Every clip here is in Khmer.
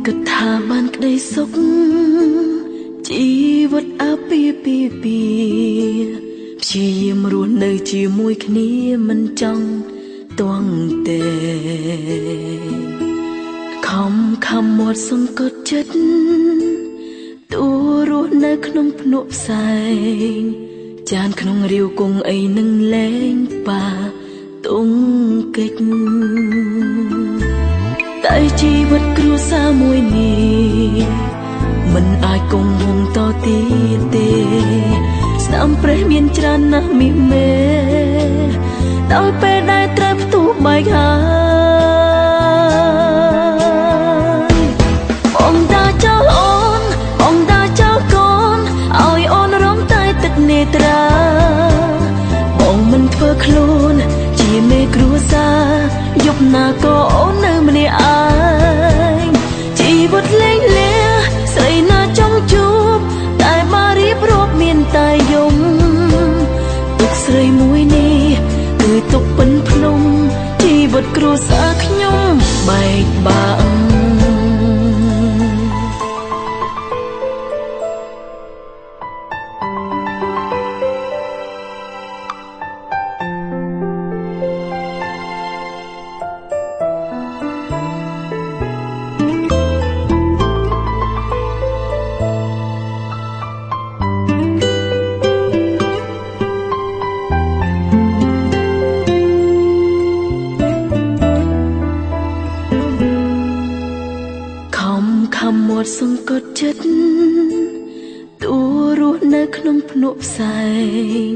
គិតថាបានក្តីសុខជីវិតអាពីពីព្យាយាមរស់នៅជាមួយគ្នាមិនចង់ទង់ទេខំមាត់សង្កត់ចិត្តទូរស់នៅក្នុងភ្នក់ផ្សែងចានក្នុងរាវគង់អីនឹងលែងប៉ាទុងកិច្ចតែជីវិតគ្រួសារមួយនេះមិនអាចគង់វង្សតទៀតទេស្នាមព្រះមានច្រើនណាស់មីមេដល់ពេលដែលត្រូវផ្ទុះបែកហើយបងតាចោលអូនបងតាចោលកូនឲ្យអូនរំតែទឹកនេត្រាបងមិនធ្វើខ្លួនជាមេគ្រួសារយប់ណាក៏អូននៅម្នាក់ឯងជីវិតលេងលាស្រីណាចង់ជួបតែមករៀបរាប់មានតែយំទុកស្រីមួយនេះគឺទុកពិនភ្នំជីវិតគ្រួសារខ្ញុំបែកបាក់មាត់សង្កត់ចិត្តទូរស់នៅក្នុងភ្នក់ផ្សែង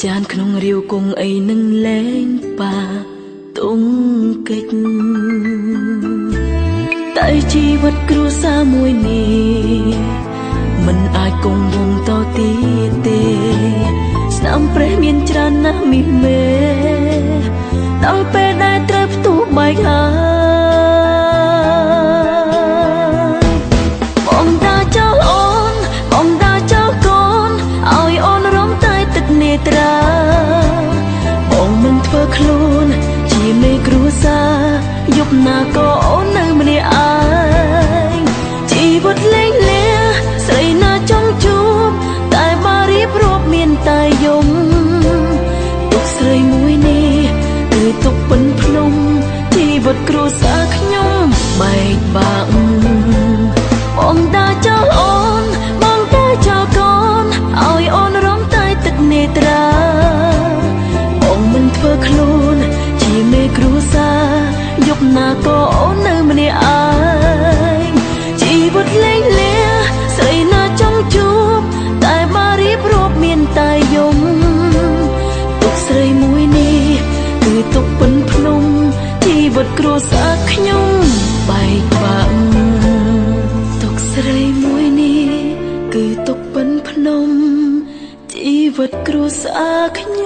ចានក្នុងរាវគង់អីនឹងលែងប៉ាទុងកិច្ចតែជីវិតគ្រួសារមួយនេះមិនអាចគង់វង្សតទៀតទេស្នាមព្រះមានច្រើនណាស់មីមេដល់ពេលដែលត្រូវផ្ទុះបែកហើយបងតាចោលអូនបងតាចោលកូនឲ្យអូនរំតែទឹកនេត្រាបងមិនធ្វើខ្លួនជាមេគ្រួសារយប់ណាក៏អូននៅម្នាក់ឯងជីវិតលេងលាស្រីណាចង់ជួបតែមករៀបរាប់មានតែយំទុកស្រីមួយនេះគឺទុកពិនភ្នំជីវិតគ្រួសារខ្ញុំបែកបាក់បងតាចោលអូនបងតាចោលកូនឲ្យអូនរំតែទឹកនេត្រាបងមិនធ្វើខ្លួនជាមេគ្រួសារយប់ណាក៏អូននៅម្នាក់ឯងជីវិតលេងលាស្រីណាចង់ជួបតែមករៀបរាប់មានតែយំទុកស្រីមួយនេះគឺទុកពិនភ្នំជីវិតគ្រួសារខ្ញុំបែកបាក់ស្រីមួយនេះគឺទុកពិនភ្នំជីវិតគ្រួសារខ្ញុំ